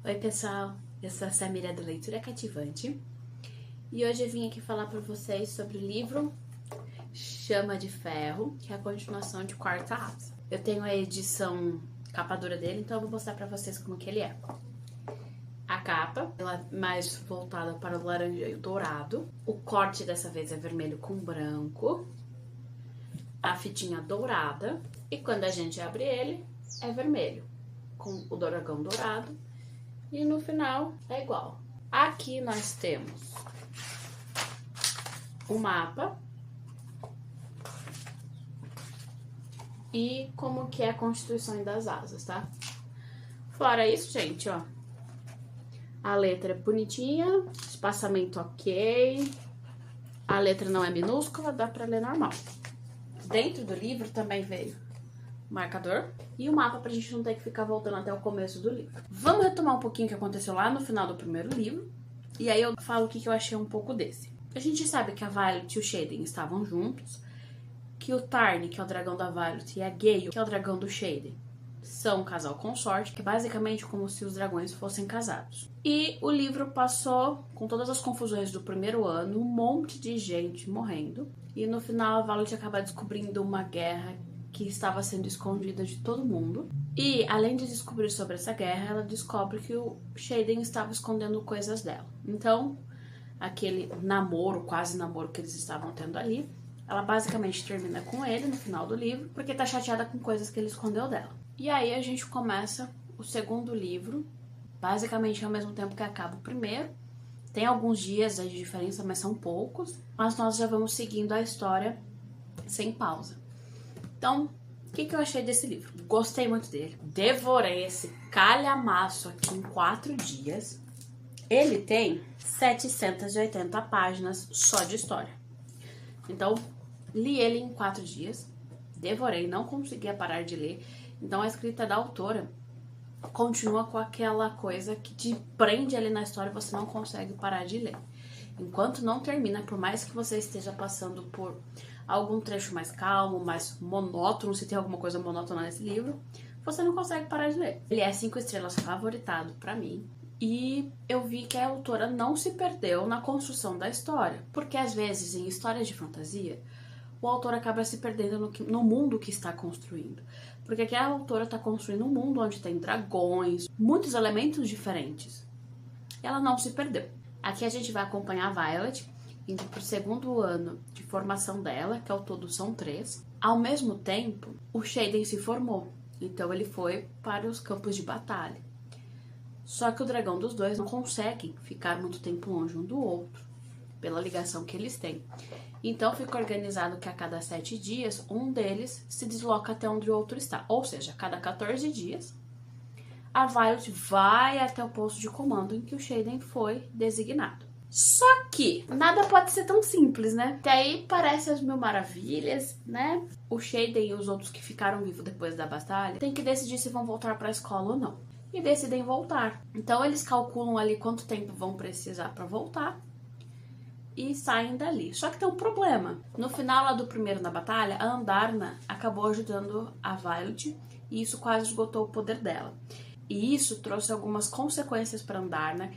Oi pessoal, eu sou a Samira do Leitura Cativante e hoje eu vim aqui falar para vocês sobre o livro Chama de Ferro, que é a continuação de Quarta Asa. Eu tenho a edição capa dura dele, então eu vou mostrar para vocês como que ele é. A capa, ela é mais voltada para o laranja e o dourado. O corte dessa vez é vermelho com branco. A fitinha dourada. E quando a gente abre ele, é vermelho, com o dragão dourado. E no final é igual. Aqui nós temos o mapa e como que é a constituição das asas, tá? Fora isso, gente, ó, a letra é bonitinha, espaçamento ok, a letra não é minúscula, dá pra ler normal. Dentro do livro também veio marcador e o mapa pra gente não ter que ficar voltando até o começo do livro. Vamos retomar um pouquinho o que aconteceu lá no final do primeiro livro e aí eu falo o que eu achei um pouco desse. A gente sabe que a Violet e o Xaden estavam juntos, que o Tarn, que é o dragão da Violet, e a Gale, que é o dragão do Xaden, são um casal consorte, que é basicamente como se os dragões fossem casados. E o livro passou, com todas as confusões do primeiro ano, um monte de gente morrendo. E no final a Violet acaba descobrindo uma guerra que estava sendo escondida de todo mundo. E além de descobrir sobre essa guerra, ela descobre que o Xaden estava escondendo coisas dela. Então, aquele namoro, quase namoro que eles estavam tendo ali, ela basicamente termina com ele no final do livro, porque tá chateada com coisas que ele escondeu dela. E aí a gente começa o segundo livro, basicamente ao mesmo tempo que acaba o primeiro. Tem alguns dias aí de diferença, mas são poucos. Mas nós já vamos seguindo a história sem pausa. Então, o que eu achei desse livro? Gostei muito dele. Devorei esse calhamaço aqui em 4 dias. Ele tem 780 páginas só de história. Então, li ele em 4 dias. Devorei, não conseguia parar de ler. Então, a escrita da autora continua com aquela coisa que te prende ali na história e você não consegue parar de ler. Enquanto não termina, por mais que você esteja passando por algum trecho mais calmo, mais monótono, se tem alguma coisa monótona nesse livro, você não consegue parar de ler. Ele é 5 estrelas favoritado pra mim. E eu vi que a autora não se perdeu na construção da história. Porque às vezes, em histórias de fantasia, o autor acaba se perdendo no mundo que está construindo. Porque aqui a autora está construindo um mundo onde tem dragões, muitos elementos diferentes. Ela não se perdeu. Aqui a gente vai acompanhar a Violet indo pro segundo ano de formação dela, que ao todo são 3. Ao mesmo tempo, o Xaden se formou. Então ele foi para os campos de batalha. Só que o dragão dos dois não consegue ficar muito tempo longe um do outro, pela ligação que eles têm. Então fica organizado que a cada 7 dias, um deles se desloca até onde o outro está. Ou seja, a cada 14 dias, a Violet vai até o posto de comando em que o Xaden foi designado. Só que nada pode ser tão simples, né? Até aí parece as mil maravilhas, né? O Xaden e os outros que ficaram vivos depois da batalha têm que decidir se vão voltar para a escola ou não. E decidem voltar. Então eles calculam ali quanto tempo vão precisar para voltar e saem dali. Só que tem um problema. No final lá do primeiro na batalha, a Andarna acabou ajudando a Violet e isso quase esgotou o poder dela. E isso trouxe algumas consequências para Andarna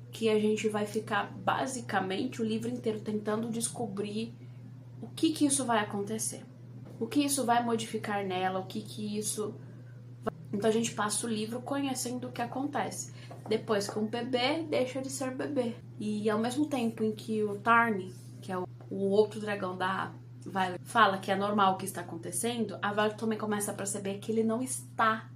que a gente vai ficar basicamente o livro inteiro tentando descobrir o que isso vai acontecer. O que isso vai modificar nela, o que isso... Então a gente passa o livro conhecendo o que acontece. Depois que um bebê deixa de ser bebê. E ao mesmo tempo em que o Tarn, que é o outro dragão da Violet, fala que é normal o que está acontecendo, a Violet também começa a perceber que ele não está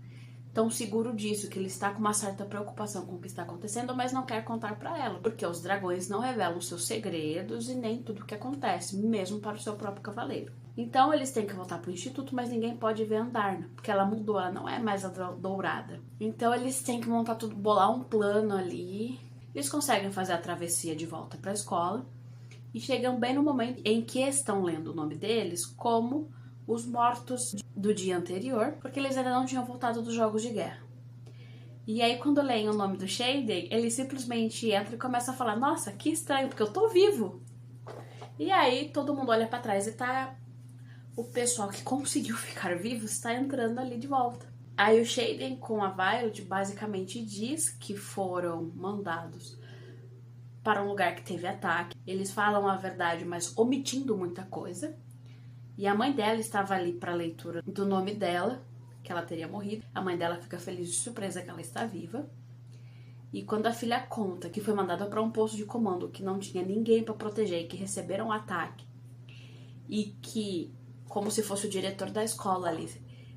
tão seguro disso, que ele está com uma certa preocupação com o que está acontecendo, mas não quer contar para ela, porque os dragões não revelam seus segredos e nem tudo o que acontece, mesmo para o seu próprio cavaleiro. Então eles têm que voltar pro instituto, mas ninguém pode ver a Andarna, porque ela mudou, ela não é mais a dourada. Então eles têm que montar tudo, bolar um plano ali. Eles conseguem fazer a travessia de volta para a escola e chegam bem no momento em que estão lendo o nome deles como os mortos do dia anterior, porque eles ainda não tinham voltado dos jogos de guerra. E aí quando leem o nome do Xaden, ele simplesmente entra e começa a falar: nossa, que estranho, porque eu tô vivo. E aí todo mundo olha para trás e tá... o pessoal que conseguiu ficar vivo está entrando ali de volta. Aí o Xaden com a Violet basicamente diz que foram mandados para um lugar que teve ataque. Eles falam a verdade, mas omitindo muita coisa. E a mãe dela estava ali para a leitura do nome dela, que ela teria morrido. A mãe dela fica feliz de surpresa que ela está viva. E quando a filha conta que foi mandada para um posto de comando, que não tinha ninguém para proteger e que receberam um ataque, e que, como se fosse o diretor da escola ali,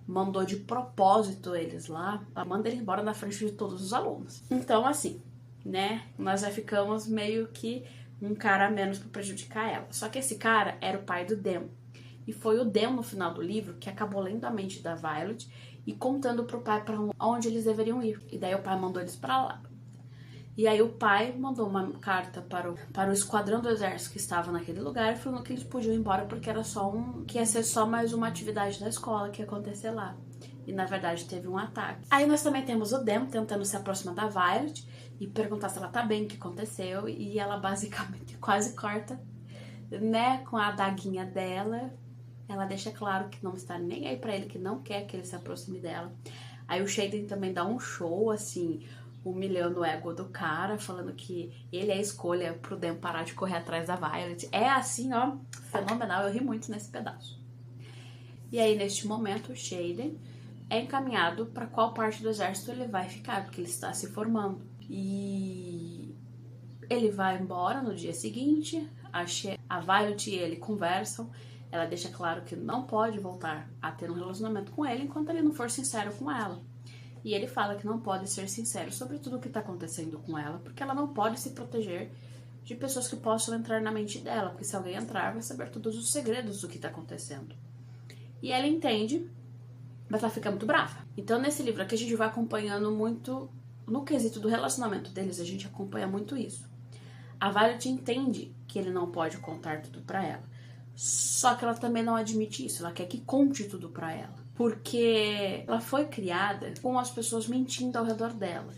mandou de propósito eles lá, ela manda ele embora na frente de todos os alunos. Então, assim, né, nós já ficamos meio que um cara a menos para prejudicar ela. Só que esse cara era o pai do Dem. E foi o Dem, no final do livro, que acabou lendo a mente da Violet e contando pro pai para onde eles deveriam ir. E daí o pai mandou eles para lá. E aí o pai mandou uma carta para o esquadrão do exército que estava naquele lugar, falando que eles podiam ir embora porque era que ia ser só mais uma atividade da escola que ia acontecer lá. E na verdade teve um ataque. Aí nós também temos o Dem tentando se aproximar da Violet e perguntar se ela tá bem, o que aconteceu. E ela basicamente quase corta, né, com a adaguinha dela. Ela deixa claro que não está nem aí pra ele, que não quer que ele se aproxime dela. Aí o Xaden também dá um show, assim, humilhando o ego do cara, falando que ele é a escolha pro Dem parar de correr atrás da Violet. É assim, ó, fenomenal. Eu ri muito nesse pedaço. E aí, neste momento, o Xaden é encaminhado para qual parte do exército ele vai ficar, porque ele está se formando. E ele vai embora no dia seguinte, a Violet e ele conversam. Ela deixa claro que não pode voltar a ter um relacionamento com ele enquanto ele não for sincero com ela. E ele fala que não pode ser sincero sobre tudo o que está acontecendo com ela, porque ela não pode se proteger de pessoas que possam entrar na mente dela, porque se alguém entrar, vai saber todos os segredos do que está acontecendo. E ela entende, mas ela fica muito brava. Então, nesse livro aqui, a gente vai acompanhando muito, no quesito do relacionamento deles, a gente acompanha muito isso. A Violet entende que ele não pode contar tudo pra ela, só que ela também não admite isso, ela quer que conte tudo pra ela. Porque ela foi criada com as pessoas mentindo ao redor dela.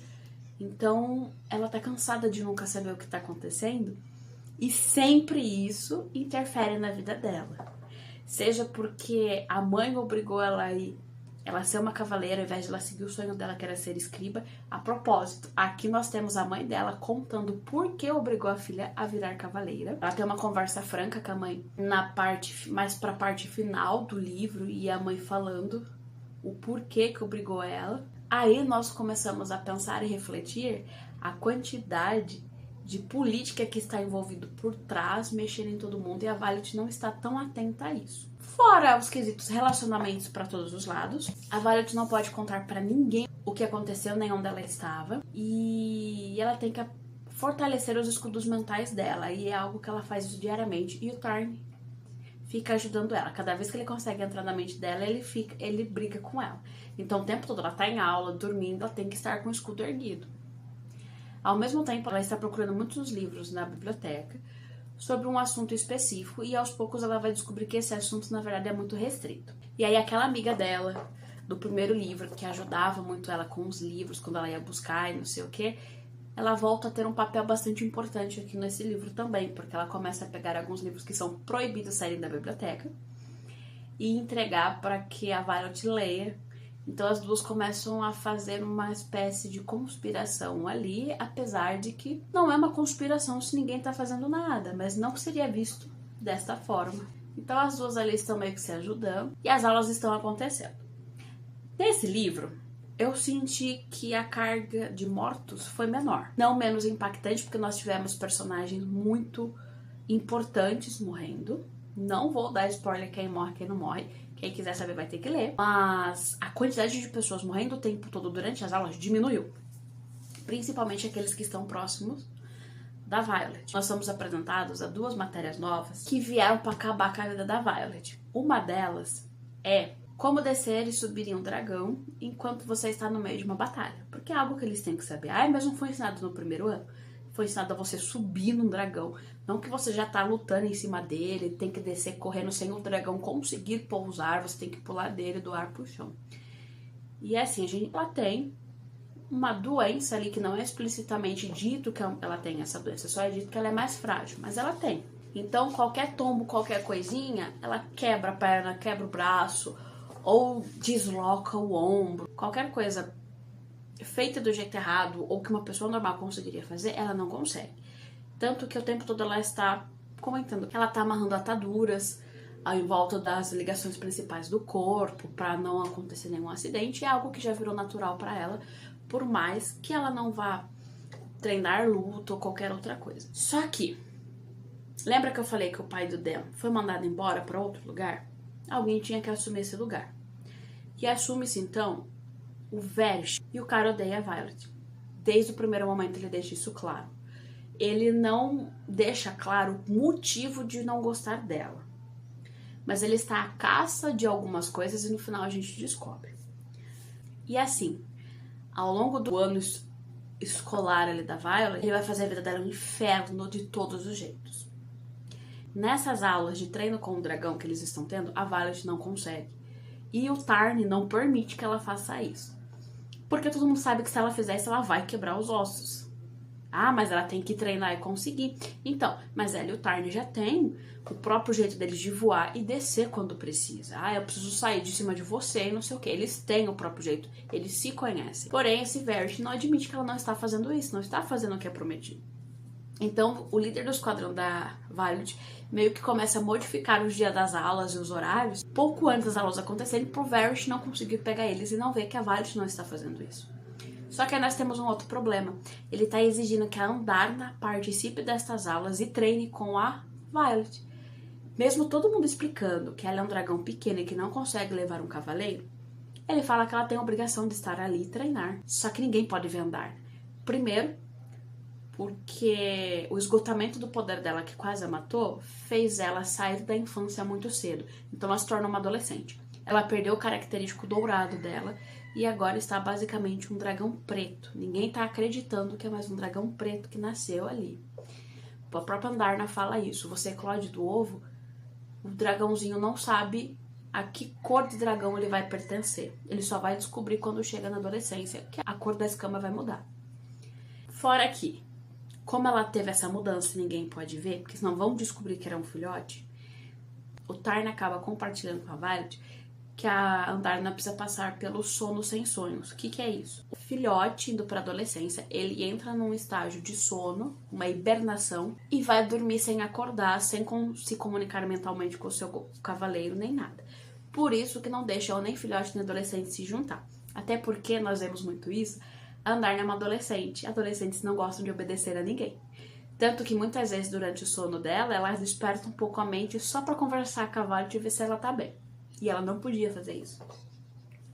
Então, ela tá cansada de nunca saber o que tá acontecendo. E sempre isso interfere na vida dela. Seja porque a mãe obrigou ela a ser uma cavaleira, ao invés de ela seguir o sonho dela, que era ser escriba. A propósito, aqui nós temos a mãe dela contando por que obrigou a filha a virar cavaleira. Ela tem uma conversa franca com a mãe mais pra parte final do livro, e a mãe falando o porquê que obrigou ela. Aí nós começamos a pensar e refletir a quantidade de política que está envolvido por trás, mexendo em todo mundo, e a Violet não está tão atenta a isso. Fora os quesitos relacionamentos para todos os lados, a Violet não pode contar para ninguém o que aconteceu, nem onde ela estava, e ela tem que fortalecer os escudos mentais dela, e é algo que ela faz diariamente, e o Tarn fica ajudando ela. Cada vez que ele consegue entrar na mente dela, ele briga com ela. Então o tempo todo ela tá em aula, dormindo, ela tem que estar com o escudo erguido. Ao mesmo tempo, ela está procurando muitos livros na biblioteca sobre um assunto específico, e aos poucos ela vai descobrir que esse assunto, na verdade, é muito restrito. E aí aquela amiga dela, do primeiro livro, que ajudava muito ela com os livros, quando ela ia buscar e não sei o que, ela volta a ter um papel bastante importante aqui nesse livro também, porque ela começa a pegar alguns livros que são proibidos saírem da biblioteca e entregar para que a Violet leia. Então as duas começam a fazer uma espécie de conspiração ali, apesar de que não é uma conspiração se ninguém tá fazendo nada, mas não seria visto desta forma. Então as duas ali estão meio que se ajudando e as aulas estão acontecendo. Nesse livro, eu senti que a carga de mortos foi menor. Não menos impactante, porque nós tivemos personagens muito importantes morrendo. Não vou dar spoiler quem morre, quem não morre. Quem quiser saber vai ter que ler. Mas a quantidade de pessoas morrendo o tempo todo durante as aulas diminuiu. Principalmente aqueles que estão próximos da Violet. Nós somos apresentados a duas matérias novas que vieram para acabar com a vida da Violet. Uma delas é como descer e subir em um dragão enquanto você está no meio de uma batalha. Porque é algo que eles têm que saber. Mas não foi ensinado no primeiro ano. Foi ensinado a você subir num dragão. Não que você já tá lutando em cima dele, tem que descer correndo sem o dragão conseguir pousar, você tem que pular dele, do ar pro chão. E é assim, ela tem uma doença ali que não é explicitamente dito que ela tem essa doença, só é dito que ela é mais frágil, mas ela tem. Então qualquer tombo, qualquer coisinha, ela quebra a perna, quebra o braço, ou desloca o ombro, qualquer coisa feita do jeito errado ou que uma pessoa normal conseguiria fazer, ela não consegue. Tanto que o tempo todo ela está comentando que ela está amarrando ataduras em volta das ligações principais do corpo para não acontecer nenhum acidente. É algo que já virou natural para ela, por mais que ela não vá treinar luta ou qualquer outra coisa. Só que, lembra que eu falei que o pai do Dan foi mandado embora para outro lugar? Alguém tinha que assumir esse lugar. E assume-se então o Varys. E o cara odeia a Violet. Desde o primeiro momento ele deixa isso claro. Ele não deixa claro o motivo de não gostar dela. Mas ele está à caça de algumas coisas e no final a gente descobre. E assim, ao longo do ano escolar ali da Violet, ele vai fazer a vida dela um inferno de todos os jeitos. Nessas aulas de treino com o dragão que eles estão tendo, a Violet não consegue. E o Tarn não permite que ela faça isso. Porque todo mundo sabe que se ela fizer isso, ela vai quebrar os ossos. Ah, mas ela tem que treinar e conseguir. Então, mas ela e o Tarn já tem o próprio jeito deles de voar e descer quando precisa. Ah, eu preciso sair de cima de você e não sei o que. Eles têm o próprio jeito, eles se conhecem. Porém, esse Varys não admite que ela não está fazendo isso, não está fazendo o que é prometido. Então, o líder do esquadrão da Violet meio que começa a modificar os dias das aulas e os horários pouco antes das aulas acontecerem pro Varys não conseguir pegar eles e não ver que a Violet não está fazendo isso. Só que aí nós temos um outro problema. Ele está exigindo que a Andarna participe destas aulas e treine com a Violet. Mesmo todo mundo explicando que ela é um dragão pequeno e que não consegue levar um cavaleiro, ele fala que ela tem a obrigação de estar ali e treinar. Só que ninguém pode ver Andarna. Primeiro, porque o esgotamento do poder dela, que quase a matou, fez ela sair da infância muito cedo. Então ela se torna uma adolescente. Ela perdeu o característico dourado dela e agora está basicamente um dragão preto. Ninguém está acreditando que é mais um dragão preto que nasceu ali. A própria Andarna fala isso. Você eclode do ovo, o dragãozinho não sabe a que cor de dragão ele vai pertencer. Ele só vai descobrir quando chega na adolescência que a cor da escama vai mudar. Fora que, como ela teve essa mudança e ninguém pode ver, porque senão vão descobrir que era um filhote, o Tarn acaba compartilhando com a Violet que a Andarna precisa passar pelo sono sem sonhos. O que é isso? O filhote indo para a adolescência, ele entra num estágio de sono, uma hibernação, e vai dormir sem acordar, sem se comunicar mentalmente com o seu cavaleiro, nem nada. Por isso que não deixa nem filhote nem adolescente se juntar. Até porque nós vemos muito isso, a Andarna é uma adolescente. Adolescentes não gostam de obedecer a ninguém. Tanto que muitas vezes durante o sono dela, ela desperta um pouco a mente só para conversar com a Violet e ver se ela tá bem. E ela não podia fazer isso.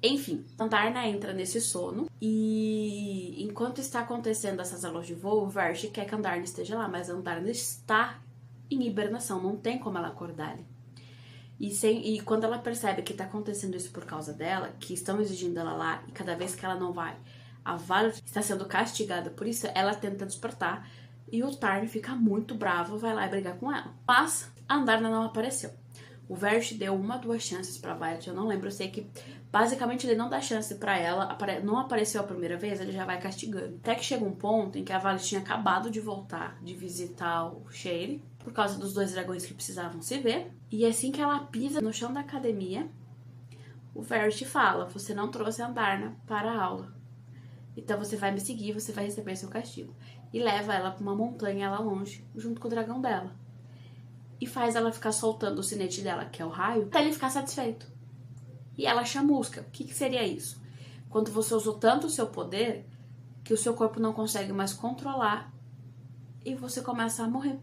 Enfim, Andarna entra nesse sono e enquanto está acontecendo essas aulas de voo, o Varys quer que Andarna esteja lá, mas Andarna está em hibernação, não tem como ela acordar ali. E quando ela percebe que está acontecendo isso por causa dela, que estão exigindo ela lá e cada vez que ela não vai, a Violet está sendo castigada por isso, ela tenta despertar e o Tarn fica muito bravo, vai lá e brigar com ela. Mas a Andarna não apareceu. O Varys deu 1 ou 2 chances pra Violet, eu não lembro, eu sei que basicamente ele não dá chance pra ela, não apareceu a primeira vez, ele já vai castigando. Até que chega um ponto em que a Violet tinha acabado de voltar de visitar o Shayle, por causa dos 2 dragões que precisavam se ver, e assim que ela pisa no chão da academia, o Varys fala, você não trouxe a Andarna para a aula, então você vai me seguir, você vai receber seu castigo. E leva ela pra uma montanha lá longe, junto com o dragão dela. E faz ela ficar soltando o sinete dela, que é o raio, até ele ficar satisfeito. E ela chamusca. O que seria isso? Quando você usou tanto o seu poder que o seu corpo não consegue mais controlar e você começa a morrer.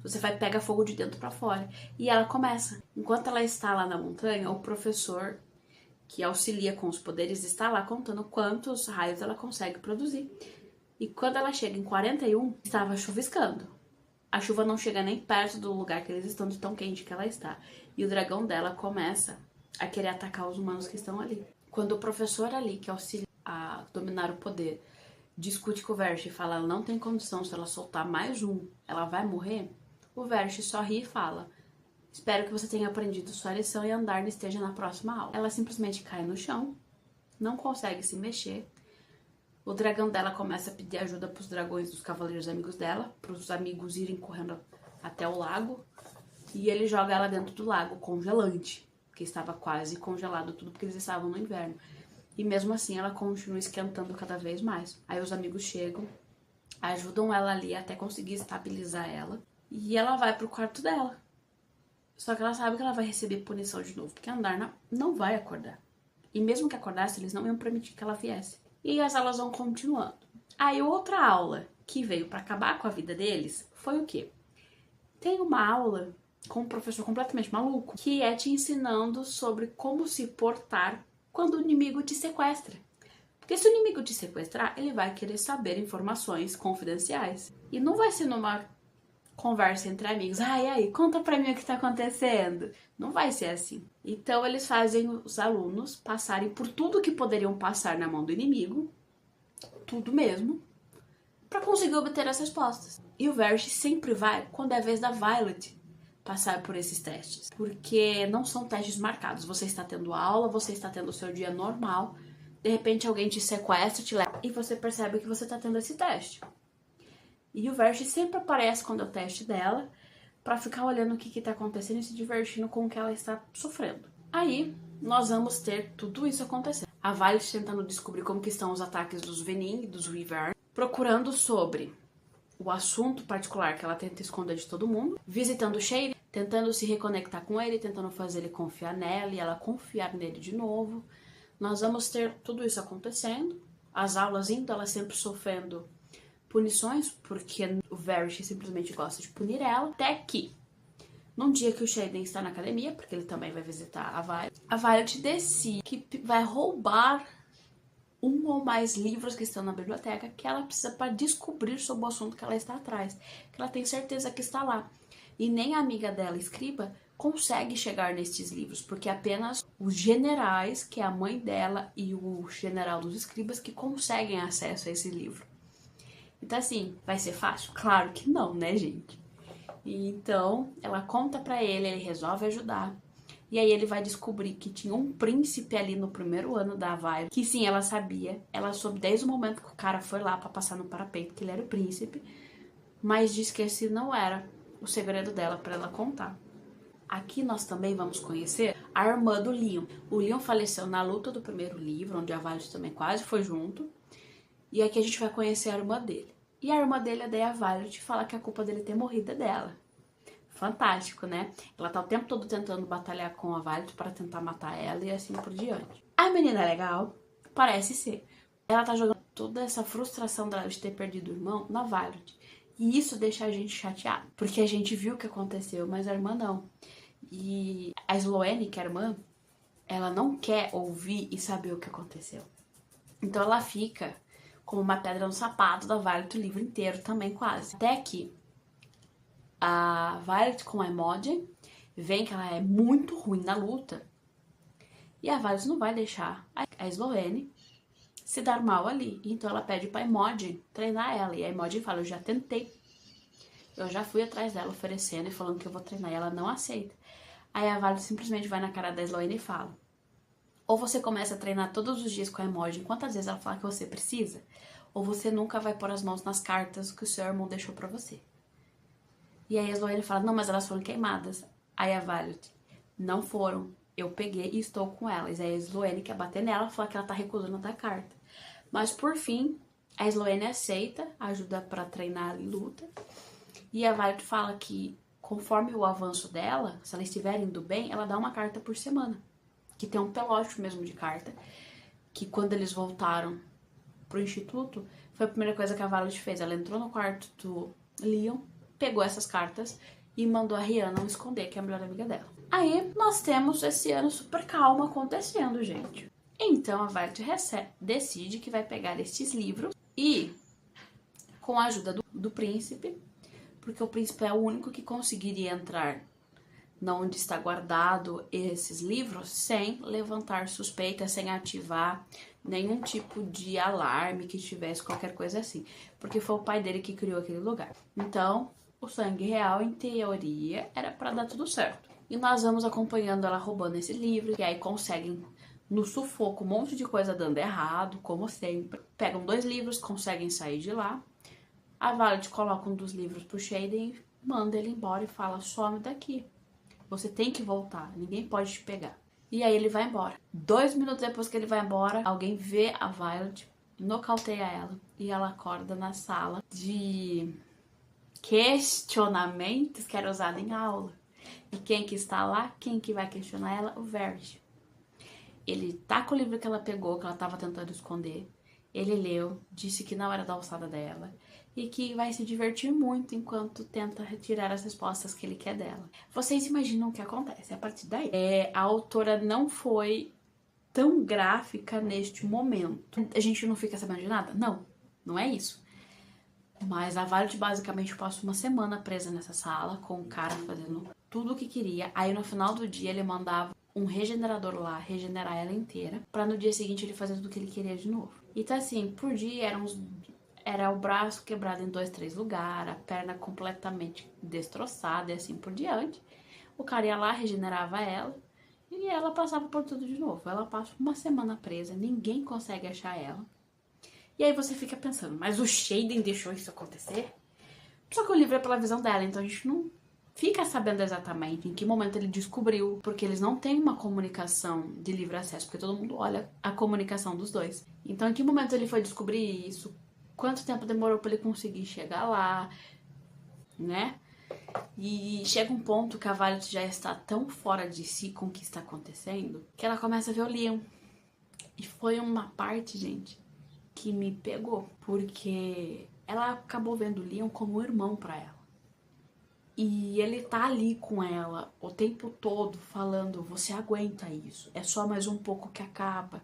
Você vai pegar fogo de dentro pra fora. E ela começa. Enquanto ela está lá na montanha, o professor que auxilia com os poderes está lá contando quantos raios ela consegue produzir. E quando ela chega em 41, estava chuviscando. A chuva não chega nem perto do lugar que eles estão, de tão quente que ela está. E o dragão dela começa a querer atacar os humanos que estão ali. Quando o professor ali, que auxilia a dominar o poder, discute com o Varys e fala, ela não tem condição, se ela soltar mais um, ela vai morrer, o Varys só ri e fala, espero que você tenha aprendido sua lição e a Andarna esteja na próxima aula. Ela simplesmente cai no chão, não consegue se mexer. O dragão dela começa a pedir ajuda para os dragões dos cavaleiros amigos dela, para os amigos irem correndo até o lago. E ele joga ela dentro do lago, congelante. porque estava quase congelado tudo, porque eles estavam no inverno. E mesmo assim ela continua esquentando cada vez mais. Aí os amigos chegam, ajudam ela ali até conseguir estabilizar ela. E ela vai pro quarto dela. Só que ela sabe que ela vai receber punição de novo, porque a Andarna não vai acordar. E mesmo que acordasse, eles não iam permitir que ela viesse. E as aulas vão continuando. Aí outra aula que veio pra acabar com a vida deles foi o quê? Tem uma aula com um professor completamente maluco, que é te ensinando sobre como se portar quando o inimigo te sequestra. Porque se o inimigo te sequestrar, ele vai querer saber informações confidenciais. E não vai ser numa conversa entre amigos. Ai, aí, conta pra mim o que tá acontecendo. Não vai ser assim. Então, eles fazem os alunos passarem por tudo que poderiam passar na mão do inimigo, tudo mesmo, pra conseguir obter as respostas. E o Varys sempre vai quando é a vez da Violet passar por esses testes. Porque não são testes marcados. Você está tendo aula, você está tendo o seu dia normal, de repente alguém te sequestra, te leva, e você percebe que você está tendo esse teste. E o Varys sempre aparece quando é o teste dela, pra ficar olhando o que tá acontecendo e se divertindo com o que ela está sofrendo. Aí, nós vamos ter tudo isso acontecendo. A Violet tentando descobrir como que estão os ataques dos Venin e dos Wyvern, procurando sobre o assunto particular que ela tenta esconder de todo mundo, visitando o Shaden, tentando se reconectar com ele, tentando fazer ele confiar nela e ela confiar nele de novo. Nós vamos ter tudo isso acontecendo, as aulas indo, ela sempre sofrendo punições, porque o Varys simplesmente gosta de punir ela, até que, num dia que o Shaden está na academia, porque ele também vai visitar a Violet decide que vai roubar um ou mais livros que estão na biblioteca que ela precisa para descobrir sobre o assunto que ela está atrás, que ela tem certeza que está lá. E nem a amiga dela, Escriba, consegue chegar nestes livros, porque apenas os generais, que é a mãe dela e o general dos escribas, que conseguem acesso a esse livro. Então assim, vai ser fácil? Claro que não, né, gente? E então, ela conta pra ele, ele resolve ajudar. E aí ele vai descobrir que tinha um príncipe ali no primeiro ano da Violet, que sim, ela sabia. Ela soube desde o momento que o cara foi lá pra passar no parapeito que ele era o príncipe, mas disse que esse não era o segredo dela pra ela contar. Aqui nós também vamos conhecer a irmã do Leon. O Leon faleceu na luta do primeiro livro, onde a Violet também quase foi junto. E aqui a gente vai conhecer a irmã dele. E a irmã dele, a Violet, fala que a culpa dele ter morrido é dela. Fantástico, né? Ela tá o tempo todo tentando batalhar com a Violet para tentar matar ela e assim por diante. A menina legal, parece ser. Ela tá jogando toda essa frustração dela de ter perdido o irmão na Violet. E isso deixa a gente chateado, porque a gente viu o que aconteceu, mas a irmã não. E a Sloane, que é a irmã, ela não quer ouvir e saber o que aconteceu. Então ela fica como uma pedra no sapato da Violet o livro inteiro também quase. Até que a Violet com a Imogen vem que ela é muito ruim na luta. E a Violet não vai deixar a Sloane se dar mal ali. Então ela pede pra Imogen treinar ela. E a Imogen fala, eu já tentei. Eu já fui atrás dela oferecendo e falando que eu vou treinar. E ela não aceita. Aí a Violet simplesmente vai na cara da Sloane e fala, ou você começa a treinar todos os dias com a Imogen, quantas vezes ela fala que você precisa, ou você nunca vai pôr as mãos nas cartas que o seu irmão deixou pra você. E aí a Sloane fala, não, mas elas foram queimadas. Aí a Violet, não foram, eu peguei e estou com elas. Aí a Sloane quer bater nela, fala que ela tá recusando a dar carta. Mas por fim, a Sloane aceita, ajuda pra treinar e luta. E a Violet fala que conforme o avanço dela, se ela estiver indo bem, ela dá uma carta por semana. Que tem um pelote mesmo de carta, que quando eles voltaram pro instituto, foi a primeira coisa que a Violet fez. Ela entrou no quarto do Leon, pegou essas cartas e mandou a Rihanna esconder, que é a melhor amiga dela. Aí nós temos esse ano super calmo acontecendo, gente. Então a Violet decide que vai pegar estes livros e, com a ajuda do príncipe, porque o príncipe é o único que conseguiria entrar onde está guardado esses livros sem levantar suspeitas, sem ativar nenhum tipo de alarme que tivesse qualquer coisa assim, porque foi o pai dele que criou aquele lugar. Então, o sangue real, em teoria, era para dar tudo certo. E nós vamos acompanhando ela roubando esses livros, e aí conseguem, no sufoco, um monte de coisa dando errado, como sempre. Pegam 2 livros, conseguem sair de lá. A Violet coloca um dos livros pro Shaden e manda ele embora e fala, some daqui. Você tem que voltar, ninguém pode te pegar. E aí ele vai embora. 2 minutos depois que ele vai embora, alguém vê a Violet, nocauteia ela e ela acorda na sala de questionamentos que era usado em aula. E quem que está lá? Quem que vai questionar ela? O Verge. Ele tá com o livro que ela pegou, que ela estava tentando esconder. Ele leu, disse que não era da alçada dela e que vai se divertir muito enquanto tenta retirar as respostas que ele quer dela. Vocês imaginam o que acontece a partir daí? A autora não foi tão gráfica neste momento. A gente não fica sabendo de nada? Não, não é isso. Mas a Violet basicamente passa uma semana presa nessa sala, com o cara fazendo tudo o que queria. Aí no final do dia ele mandava um regenerador lá regenerar ela inteira, pra no dia seguinte ele fazer tudo o que ele queria de novo. Então assim, por dia era o braço quebrado em 2, 3 lugares, a perna completamente destroçada e assim por diante. O cara ia lá, regenerava ela e ela passava por tudo de novo. Ela passa uma semana presa, ninguém consegue achar ela. E aí você fica pensando, mas o Xaden deixou isso acontecer? Só que o livro é pela visão dela, então a gente não fica sabendo exatamente em que momento ele descobriu, porque eles não têm uma comunicação de livre acesso, porque todo mundo olha a comunicação dos dois. Então em que momento ele foi descobrir isso? Quanto tempo demorou para ele conseguir chegar lá, né? E chega um ponto que a Violet já está tão fora de si com o que está acontecendo, que ela começa a ver o Leon. E foi uma parte, gente, que me pegou, porque ela acabou vendo o Leon como um irmão para ela. E ele tá ali com ela o tempo todo falando, você aguenta isso, é só mais um pouco que acaba.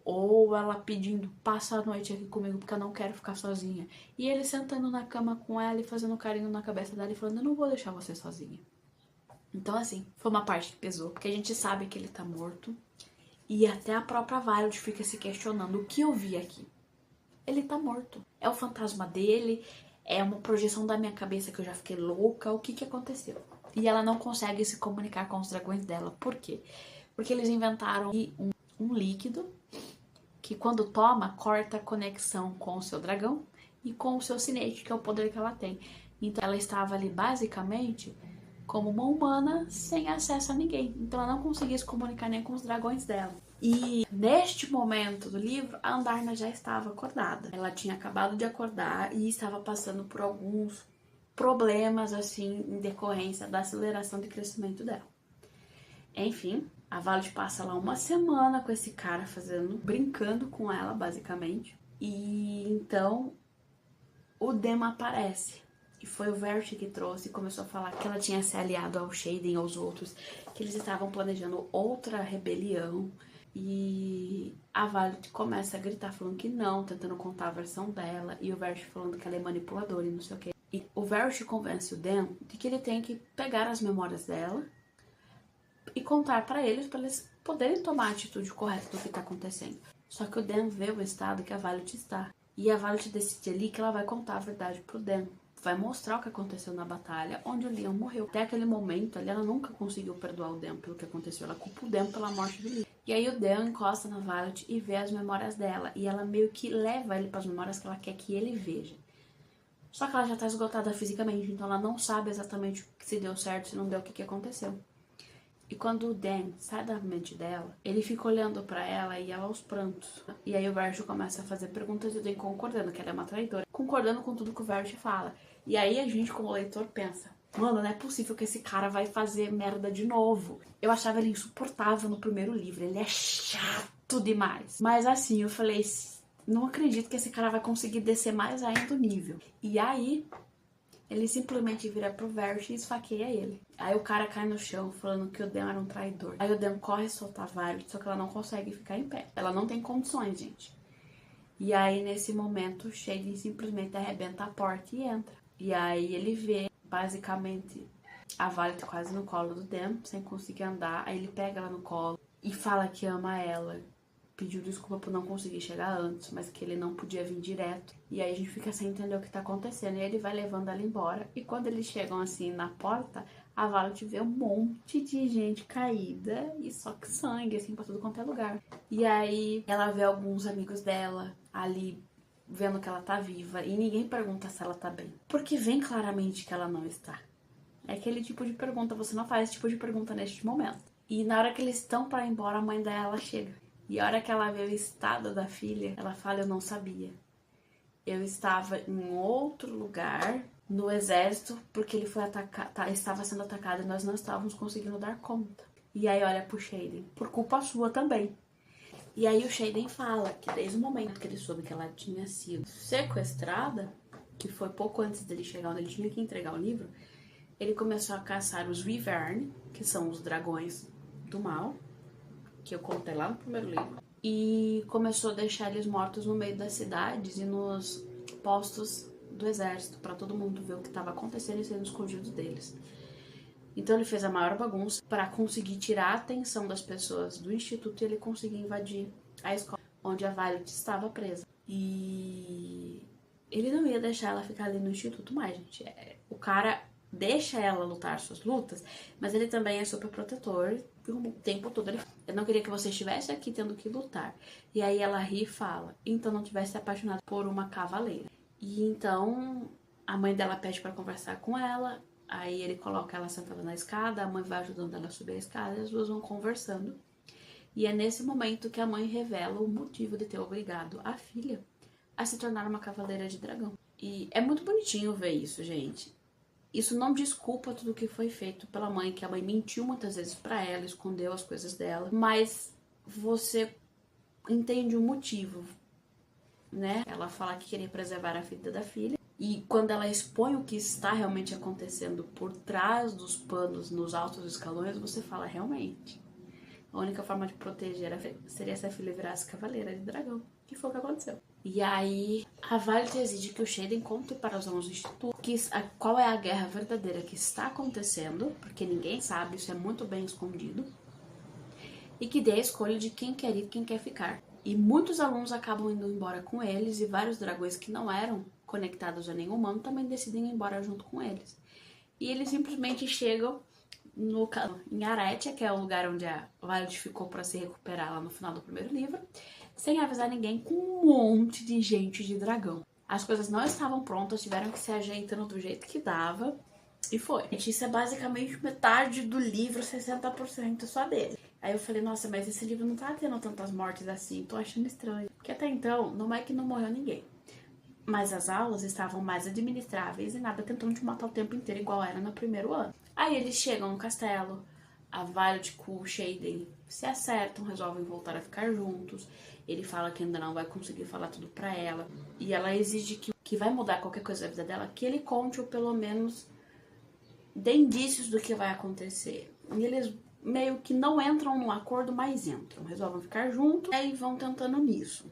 Ou ela pedindo, passa a noite aqui comigo porque eu não quero ficar sozinha. E ele sentando na cama com ela e fazendo carinho na cabeça dela e falando, eu não vou deixar você sozinha. Então assim, foi uma parte que pesou, porque a gente sabe que ele tá morto. E até a própria Violet fica se questionando, o que eu vi aqui? Ele tá morto. É o fantasma dele, é uma projeção da minha cabeça que eu já fiquei louca, o que que aconteceu? E ela não consegue se comunicar com os dragões dela. Por quê? Porque eles inventaram um líquido que quando toma, corta a conexão com o seu dragão e com o seu sinete, que é o poder que ela tem. Então ela estava ali basicamente como uma humana sem acesso a ninguém. Então ela não conseguia se comunicar nem com os dragões dela. E neste momento do livro, a Andarna já estava acordada. Ela tinha acabado de acordar e estava passando por alguns problemas, assim, em decorrência da aceleração de crescimento dela. Enfim, a Violet passa lá uma semana com esse cara brincando com ela, basicamente. E então o Dema aparece. E foi o Verge que trouxe e começou a falar que ela tinha se aliado ao Xaden e aos outros, que eles estavam planejando outra rebelião. E a Violet começa a gritar, falando que não, tentando contar a versão dela. E o Verge falando que ela é manipuladora e não sei o que. E o Verge convence o Dan de que ele tem que pegar as memórias dela e contar para eles poderem tomar a atitude correta do que tá acontecendo. Só que o Dan vê o estado que a Violet está. E a Violet decide ali que ela vai contar a verdade pro Dan. Vai mostrar o que aconteceu na batalha, onde o Leon morreu. Até aquele momento ali, ela nunca conseguiu perdoar o Dan pelo que aconteceu. Ela culpa o Dan pela morte do Leon. E aí o Dan encosta na Violet e vê as memórias dela. E ela meio que leva ele para as memórias que ela quer que ele veja. Só que ela já tá esgotada fisicamente, então ela não sabe exatamente se deu certo, se não deu, o que aconteceu. E quando o Dan sai da mente dela, ele fica olhando pra ela e ela aos prantos. E aí o Verge começa a fazer perguntas e o Dan concordando que ela é uma traidora. Concordando com tudo que o Verge fala. E aí a gente, como leitor, pensa, mano, não é possível que esse cara vai fazer merda de novo. Eu achava ele insuportável no primeiro livro. Ele é chato demais. Mas assim, eu falei, não acredito que esse cara vai conseguir descer mais ainda o nível. E aí ele simplesmente vira pro Verge e esfaqueia ele. Aí o cara cai no chão falando que o Dan era um traidor. Aí o Dan corre soltar a Violet, só que ela não consegue ficar em pé. Ela não tem condições, gente. E aí nesse momento o Xaden simplesmente arrebenta a porta e entra. E aí ele vê basicamente a Violet quase no colo do Dan, sem conseguir andar. Aí ele pega ela no colo e fala que ama ela. Pediu desculpa por não conseguir chegar antes, mas que ele não podia vir direto. E aí a gente fica sem entender o que tá acontecendo. E ele vai levando ela embora. E quando eles chegam assim na porta, a Violet vê um monte de gente caída e só que sangue, assim, pra tudo quanto é lugar. E aí ela vê alguns amigos dela ali vendo que ela tá viva. E ninguém pergunta se ela tá bem. Porque vem claramente que ela não está. É aquele tipo de pergunta, você não faz esse tipo de pergunta neste momento. E na hora que eles estão pra ir embora, a mãe dela chega. E a hora que ela vê o estado da filha, ela fala, eu não sabia. Eu estava em outro lugar, no exército, porque ele foi atacado, estava sendo atacado e nós não estávamos conseguindo dar conta. E aí olha pro Shaden, por culpa sua também. E aí o Shaden fala que desde o momento que ele soube que ela tinha sido sequestrada, que foi pouco antes dele chegar onde ele tinha que entregar o livro, ele começou a caçar os Wyvern, que são os dragões do mal, que eu contei lá no primeiro livro, e começou a deixar eles mortos no meio das cidades e nos postos do exército, para todo mundo ver o que estava acontecendo e sendo escondido deles. Então ele fez a maior bagunça para conseguir tirar a atenção das pessoas do instituto e ele conseguir invadir a escola onde a Violet estava presa. E ele não ia deixar ela ficar ali no instituto mais, gente. O cara deixa ela lutar suas lutas, mas ele também é super protetor o tempo todo. Eu não queria que você estivesse aqui tendo que lutar. E aí ela ri e fala, então não tivesse se apaixonado por uma cavaleira. E então a mãe dela pede para conversar com ela. Aí ele coloca ela sentada na escada, a mãe vai ajudando ela a subir a escada e as duas vão conversando. E é nesse momento que a mãe revela o motivo de ter obrigado a filha a se tornar uma cavaleira de dragão. E é muito bonitinho ver isso, gente. Isso não desculpa tudo que foi feito pela mãe, que a mãe mentiu muitas vezes pra ela, escondeu as coisas dela, mas você entende o motivo, né? Ela fala que queria preservar a vida da filha. E quando ela expõe o que está realmente acontecendo por trás dos panos, nos altos escalões, você fala, realmente, a única forma de proteger seria se a filha virasse cavaleira de dragão, que foi o que aconteceu. E aí, a Violet exige que o Shaden conte para os alunos do instituto qual é a guerra verdadeira que está acontecendo, porque ninguém sabe, isso é muito bem escondido, e que dê a escolha de quem quer ir e quem quer ficar. E muitos alunos acabam indo embora com eles, e vários dragões que não eram conectados a nenhum humano também decidem ir embora junto com eles. E eles simplesmente chegam em Aretia, que é o lugar onde a Violet ficou para se recuperar lá no final do primeiro livro, sem avisar ninguém, com um monte de gente de dragão. As coisas não estavam prontas, tiveram que se ajeitando do jeito que dava, e foi. Isso é basicamente metade do livro, 60% só dele. Aí eu falei, nossa, mas esse livro não tá tendo tantas mortes assim, tô achando estranho. Porque até então, não é que não morreu ninguém. Mas as aulas estavam mais administráveis e nada tentando te matar o tempo inteiro, igual era no primeiro ano. Aí eles chegam no castelo, a Violet com o Shaden se acertam, resolvem voltar a ficar juntos. Ele fala que ainda não vai conseguir falar tudo pra ela. E ela exige que vai mudar qualquer coisa da vida dela, que ele conte ou pelo menos dê indícios do que vai acontecer. E eles meio que não entram num acordo, mas entram. Resolvem ficar juntos e aí vão tentando nisso.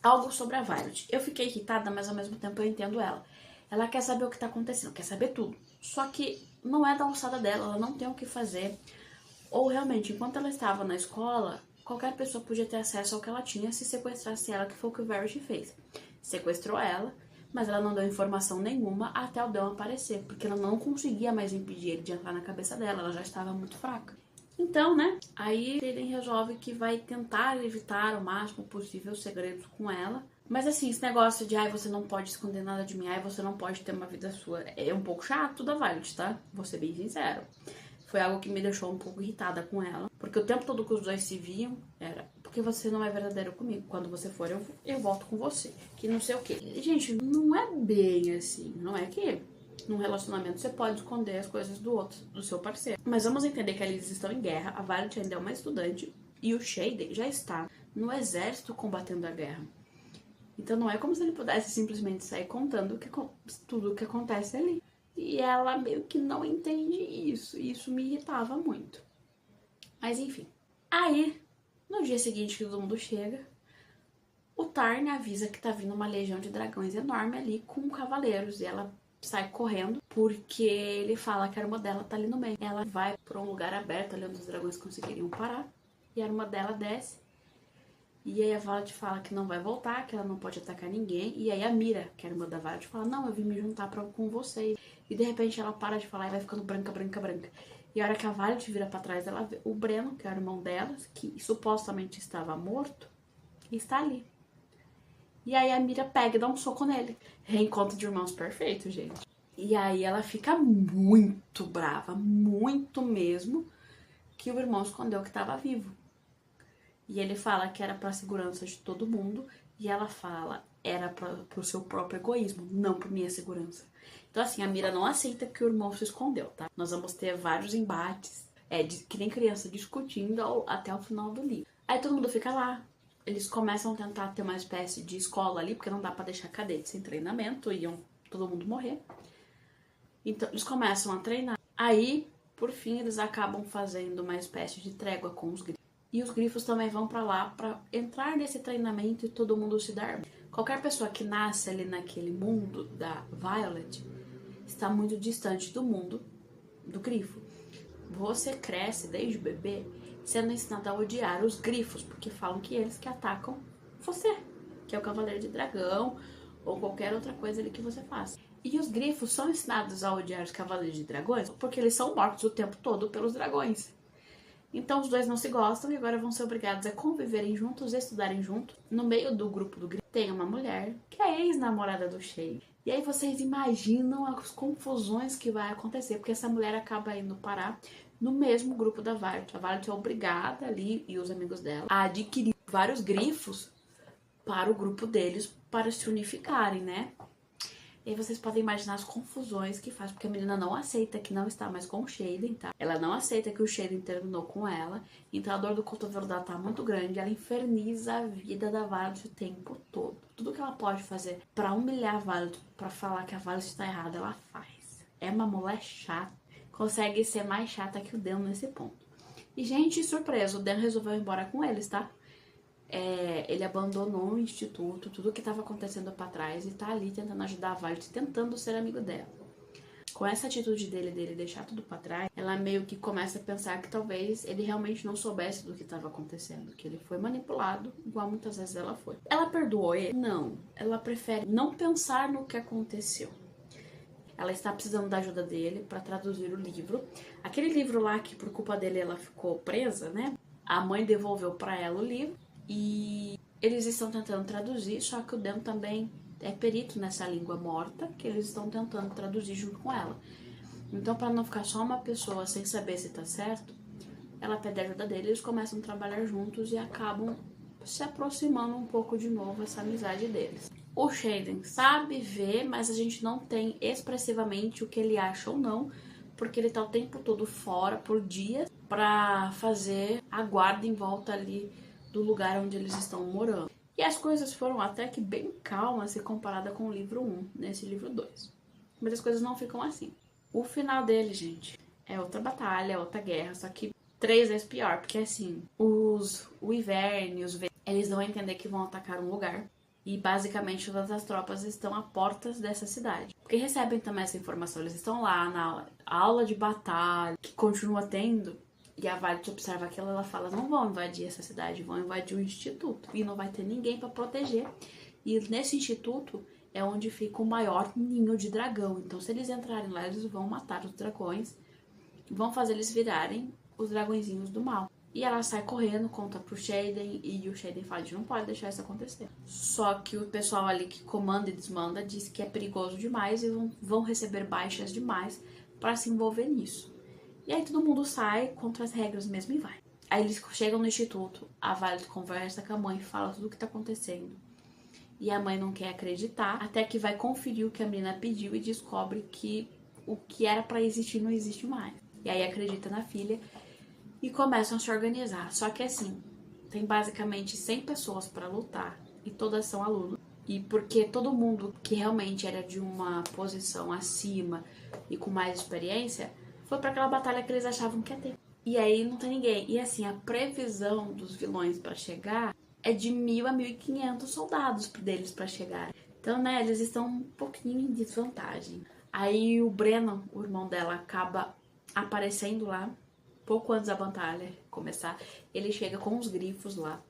Algo sobre a Violet. Eu fiquei irritada, mas ao mesmo tempo eu entendo ela. Ela quer saber o que tá acontecendo, quer saber tudo. Só que não é da alçada dela, ela não tem o que fazer. Ou realmente, enquanto ela estava na escola, qualquer pessoa podia ter acesso ao que ela tinha se sequestrasse ela, que foi o que o Verity fez. Sequestrou ela, mas ela não deu informação nenhuma até o Deon aparecer, porque ela não conseguia mais impedir ele de entrar na cabeça dela, ela já estava muito fraca. Então, né, aí ele resolve que vai tentar evitar o máximo possível os segredos com ela. Mas assim, esse negócio de, ai, você não pode esconder nada de mim, ai, você não pode ter uma vida sua, é um pouco chato da Violet, tá? Vou ser bem sincero. Foi algo que me deixou um pouco irritada com ela. Porque o tempo todo que os dois se viam era, porque você não é verdadeiro comigo. Quando você for, eu volto com você. Que não sei o quê. Gente, não é bem assim. Não é que num relacionamento você pode esconder as coisas do outro, do seu parceiro. Mas vamos entender que eles estão em guerra. A Violet ainda é uma estudante. E o Shaden já está no exército combatendo a guerra. Então não é como se ele pudesse simplesmente sair contando tudo o que acontece ali. E ela meio que não entende isso. E isso me irritava muito. Mas enfim. Aí, no dia seguinte que todo mundo chega, o Tarn avisa que tá vindo uma legião de dragões enorme ali com cavaleiros. E ela sai correndo porque ele fala que a irmã dela tá ali no meio. Ela vai pra um lugar aberto ali onde os dragões conseguiriam parar. E a irmã dela desce. E aí a Violet fala que não vai voltar, que ela não pode atacar ninguém. E aí a Mira, que é a irmã da Violet, fala, não, eu vim me juntar com vocês. E de repente ela para de falar e vai ficando branca, branca, branca. E a hora que a Violet vira pra trás, ela vê o Breno, que é o irmão delas, que supostamente estava morto, e está ali. E aí a Mira pega e dá um soco nele. Reencontro de irmãos perfeito, gente. E aí ela fica muito brava, muito mesmo. que o irmão escondeu que estava vivo. E ele fala que era para a segurança de todo mundo, e ela fala, era para o seu próprio egoísmo, não por minha segurança. Então assim, a Mira não aceita que o irmão se escondeu, tá? Nós vamos ter vários embates, que nem criança discutindo até o final do livro. Aí todo mundo fica lá, eles começam a tentar ter uma espécie de escola ali, porque não dá pra deixar cadetes sem treinamento, iam todo mundo morrer. Então eles começam a treinar. Aí, por fim, eles acabam fazendo uma espécie de trégua com os grifos. E os grifos também vão pra lá pra entrar nesse treinamento e todo mundo se dar bem. Qualquer pessoa que nasce ali naquele mundo da Violet está muito distante do mundo do grifo. Você cresce desde bebê sendo ensinado a odiar os grifos, porque falam que eles que atacam você, que é o Cavaleiro de Dragão ou qualquer outra coisa ali que você faça. E os grifos são ensinados a odiar os Cavaleiros de Dragões porque eles são mortos o tempo todo pelos dragões. Então os dois não se gostam e agora vão ser obrigados a conviverem juntos e estudarem juntos. No meio do grupo do grifo tem uma mulher que é ex-namorada do Shade. E aí vocês imaginam as confusões que vai acontecer, porque essa mulher acaba indo parar no mesmo grupo da Violet. A Violet é obrigada ali, e os amigos dela, a adquirir vários grifos para o grupo deles, para se unificarem, né? E aí vocês podem imaginar as confusões que faz, porque a menina não aceita que não está mais com o Shaden, tá? Ela não aceita que o Shaden terminou com ela, então a dor do cotovelo dela tá muito grande, ela inferniza a vida da Violet o tempo todo. Tudo que ela pode fazer pra humilhar a Violet, pra falar que a Violet está errada, ela faz. É uma mulher chata, consegue ser mais chata que o Dan nesse ponto. E, gente, surpresa, o Dan resolveu ir embora com eles, tá? Ele abandonou o instituto, tudo que estava acontecendo pra trás, e tá ali tentando ajudar a Violet, tentando ser amigo dela. Com essa atitude dele deixar tudo pra trás, ela meio que começa a pensar que talvez ele realmente não soubesse do que estava acontecendo, que ele foi manipulado, igual muitas vezes ela foi. Ela perdoou ele? Não. Ela prefere não pensar no que aconteceu. Ela está precisando da ajuda dele para traduzir o livro. Aquele livro lá que por culpa dele ela ficou presa, né? A mãe devolveu para ela o livro e eles estão tentando traduzir, só que o Dan também é perito nessa língua morta que eles estão tentando traduzir junto com ela. Então, para não ficar só uma pessoa sem saber se tá certo, ela pede a ajuda dele, eles começam a trabalhar juntos e acabam se aproximando um pouco de novo, essa amizade deles. O Shaden sabe ver, mas a gente não tem expressivamente o que ele acha ou não, porque ele tá o tempo todo fora por dias pra fazer a guarda em volta ali do lugar onde eles estão morando. E as coisas foram até que bem calmas se comparada com o livro 1, nesse livro 2. Mas as coisas não ficam assim. O final dele, gente, é outra batalha, é outra guerra, só que 3 vezes pior, porque assim, o Ivern e os eles dão a entender que vão atacar um lugar. E basicamente todas as tropas estão a portas dessa cidade. Porque recebem também essa informação. Eles estão lá na aula de batalha, que continua tendo. E a Violet observa aquilo e ela fala, não vão invadir essa cidade, vão invadir o instituto. E não vai ter ninguém para proteger. E nesse instituto é onde fica o maior ninho de dragão. Então se eles entrarem lá, eles vão matar os dragões. Vão fazer eles virarem os dragõezinhos do mal. E ela sai correndo, conta pro Shaden, e o Shaden fala, a gente não pode deixar isso acontecer. Só que o pessoal ali que comanda e desmanda diz que é perigoso demais e vão receber baixas demais para se envolver nisso. E aí todo mundo sai contra as regras mesmo e vai. Aí eles chegam no instituto, a Violet conversa com a mãe, fala tudo o que tá acontecendo. E a mãe não quer acreditar, até que vai conferir o que a menina pediu e descobre que o que era para existir não existe mais. E aí acredita na filha e começam a se organizar. Só que assim, tem basicamente 100 pessoas para lutar e todas são alunos. E porque todo mundo que realmente era de uma posição acima e com mais experiência foi para aquela batalha que eles achavam que ia ter. E aí não tem ninguém. E assim, a previsão dos vilões para chegar é de 1.000 a 1.500 soldados deles para chegar. Então, né, eles estão um pouquinho em desvantagem. Aí o Brennan, o irmão dela, acaba aparecendo lá pouco antes da batalha começar. Ele chega com os grifos lá.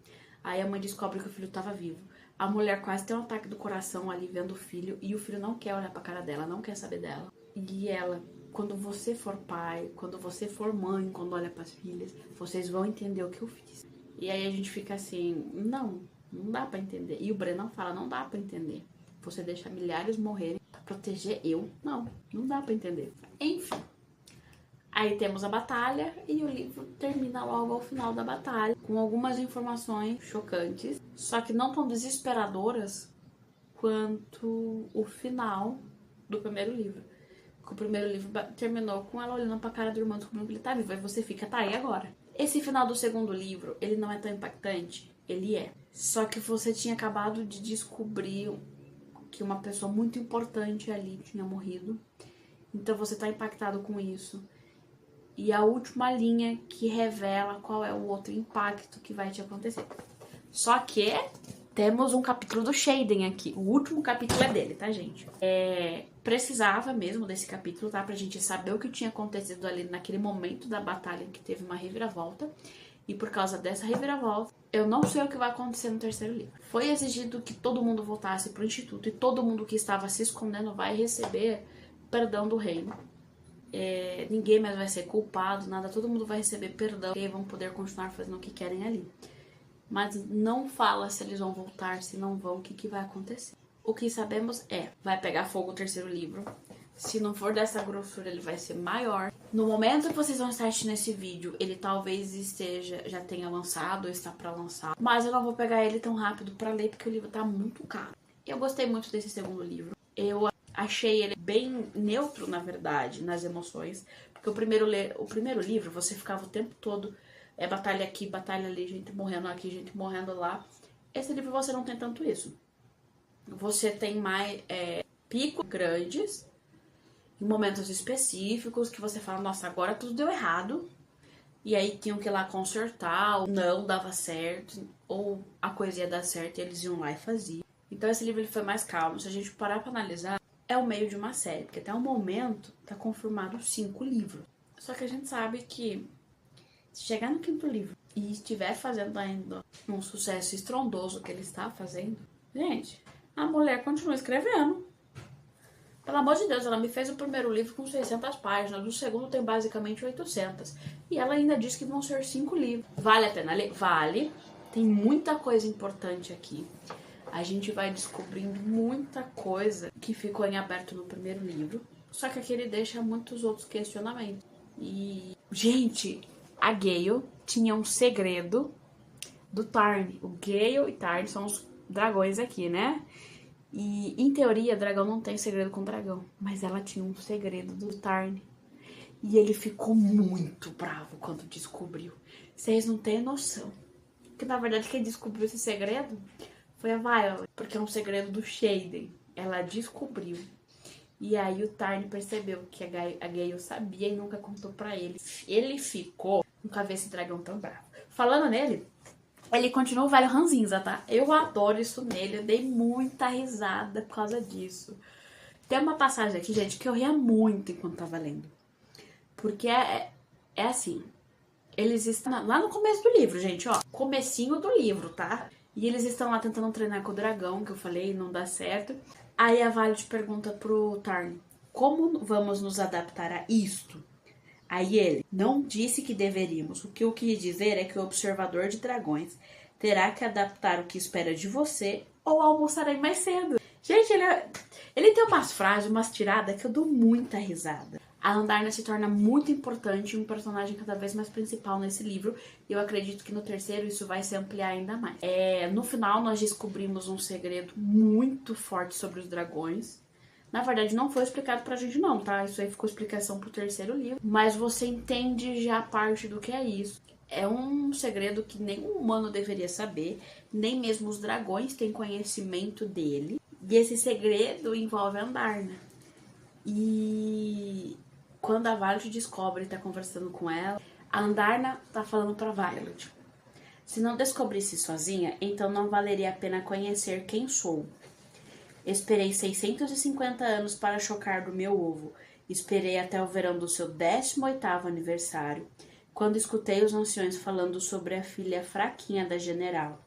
Aí a mãe descobre que o filho estava vivo. A mulher quase tem um ataque do coração ali vendo o filho. E o filho não quer olhar pra cara dela, não quer saber dela. E ela, quando você for pai, quando você for mãe, quando olha pras filhas, vocês vão entender o que eu fiz. E aí a gente fica assim, não dá pra entender. E o Brennan fala, não dá pra entender. Você deixa milhares morrerem pra proteger eu? Não dá pra entender. Enfim. Aí temos a batalha e o livro termina logo ao final da batalha, com algumas informações chocantes, só que não tão desesperadoras quanto o final do primeiro livro. O primeiro livro terminou com ela olhando pra cara do irmão descobrindo que ele tá vivo. Aí você fica, tá, e agora? Esse final do segundo livro, ele não é tão impactante? Ele é. Só que você tinha acabado de descobrir que uma pessoa muito importante ali tinha morrido. Então você tá impactado com isso. E a última linha que revela qual é o outro impacto que vai te acontecer. Só que temos um capítulo do Xaden aqui. O último capítulo é dele, tá, gente? Precisava mesmo desse capítulo, tá? Pra gente saber o que tinha acontecido ali naquele momento da batalha em que teve uma reviravolta. E por causa dessa reviravolta, eu não sei o que vai acontecer no terceiro livro. Foi exigido que todo mundo voltasse pro instituto e todo mundo que estava se escondendo vai receber perdão do reino. Ninguém mais vai ser culpado, nada, todo mundo vai receber perdão e vão poder continuar fazendo o que querem ali. Mas não fala se eles vão voltar, se não vão, o que vai acontecer. O que sabemos vai pegar fogo o terceiro livro. Se não for dessa grossura, ele vai ser maior. No momento que vocês vão estar assistindo esse vídeo, ele talvez já tenha lançado, ou está pra lançar. Mas eu não vou pegar ele tão rápido pra ler, porque o livro tá muito caro. Eu gostei muito desse segundo livro. Eu achei ele bem neutro, na verdade, nas emoções. Porque o primeiro livro, você ficava o tempo todo, batalha aqui, batalha ali, gente morrendo aqui, gente morrendo lá. Esse livro você não tem tanto isso. Você tem mais picos grandes, em momentos específicos, que você fala, nossa, agora tudo deu errado. E aí tinham que ir lá consertar, ou não dava certo, ou a coisa ia dar certo e eles iam lá e faziam. Então esse livro ele foi mais calmo. Se a gente parar pra analisar, é o meio de uma série, porque até o momento tá confirmado 5 livros. Só que a gente sabe que se chegar no 5º livro e estiver fazendo ainda um sucesso estrondoso que ele está fazendo, gente, a mulher continua escrevendo. Pelo amor de Deus, ela me fez o primeiro livro com 600 páginas, o segundo tem basicamente 800. E ela ainda diz que vão ser 5 livros. Vale a pena ler? Vale. Tem muita coisa importante aqui. A gente vai descobrindo muita coisa que ficou em aberto no primeiro livro. Só que aqui ele deixa muitos outros questionamentos. E, gente, a Gale tinha um segredo do Tarn. O Gale e Tarn são os dragões aqui, né? E, em teoria, dragão não tem segredo com dragão. Mas ela tinha um segredo do Tarn. E ele ficou muito bravo quando descobriu. Vocês não têm noção. Porque, na verdade, quem descobriu esse segredo foi a Violet. Porque é um segredo do Xaden. Ela descobriu. E aí o Tarn percebeu que a Gale sabia e nunca contou pra ele. Ele ficou... Nunca vi esse dragão tão bravo. Falando nele, ele continua o velho ranzinza, tá? Eu adoro isso nele. Eu dei muita risada por causa disso. Tem uma passagem aqui, gente, que eu ria muito enquanto tava lendo. Porque é assim... Eles estão lá no começo do livro, gente, ó. Comecinho do livro, tá? E eles estão lá tentando treinar com o dragão, que eu falei, não dá certo. Aí a Violet pergunta pro Tarn, como vamos nos adaptar a isto? Aí ele, não disse que deveríamos. O que eu quis dizer é que o observador de dragões terá que adaptar o que espera de você ou almoçarei mais cedo. Gente, ele tem umas frases, umas tiradas que eu dou muita risada. A Andarna se torna muito importante e um personagem cada vez mais principal nesse livro. E eu acredito que no terceiro isso vai se ampliar ainda mais. No final nós descobrimos um segredo muito forte sobre os dragões. Na verdade não foi explicado pra gente não, tá? Isso aí ficou explicação pro terceiro livro. Mas você entende já parte do que é isso. É um segredo que nenhum humano deveria saber. Nem mesmo os dragões têm conhecimento dele. E esse segredo envolve a Andarna. E... quando a Violet descobre e tá conversando com ela, a Andarna tá falando pra Violet. Se não descobrisse sozinha, então não valeria a pena conhecer quem sou. Esperei 650 anos para chocar do meu ovo. Esperei até o verão do seu 18º aniversário, quando escutei os anciões falando sobre a filha fraquinha da general.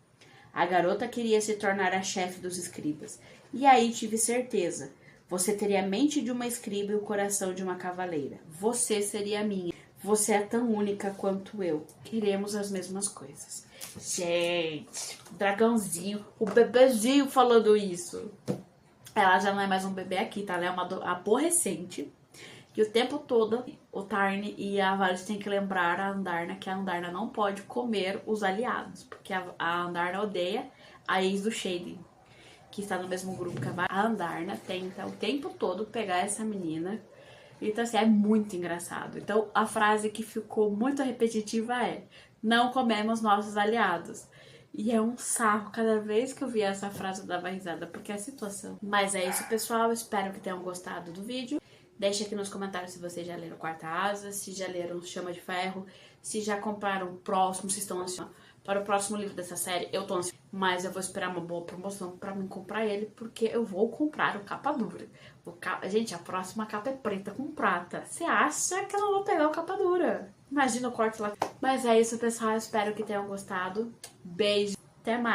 A garota queria se tornar a chefe dos escribas. E aí tive certeza. Você teria a mente de uma escriba e o coração de uma cavaleira. Você seria a minha. Você é tão única quanto eu. Queremos as mesmas coisas. Gente, dragãozinho, o bebezinho falando isso. Ela já não é mais um bebê aqui, tá? Ela é uma aborrecente. E o tempo todo, o Tarn e a Varys têm que lembrar a Andarna que a Andarna não pode comer os aliados. Porque a Andarna odeia a ex do Shaden, que está no mesmo grupo que a Varys. A Andarna tenta o tempo todo pegar essa menina. Então, assim, é muito engraçado. Então, a frase que ficou muito repetitiva é: não comemos nossos aliados. E é um sarro cada vez que eu vi essa frase, eu dava risada, porque é a situação. Mas é isso, pessoal. Espero que tenham gostado do vídeo. Deixe aqui nos comentários se vocês já leram Quarta Asa, se já leram Chama de Ferro, se já compraram o próximo, se estão ansiosos para o próximo livro dessa série. Eu tô ansiosa, mas eu vou esperar uma boa promoção pra mim comprar ele, porque eu vou comprar o capa dura. Gente, a próxima capa é preta com prata. Você acha que eu não vou pegar o capa dura? Imagina o corte lá. Mas é isso, pessoal. Espero que tenham gostado. Beijo. Até mais.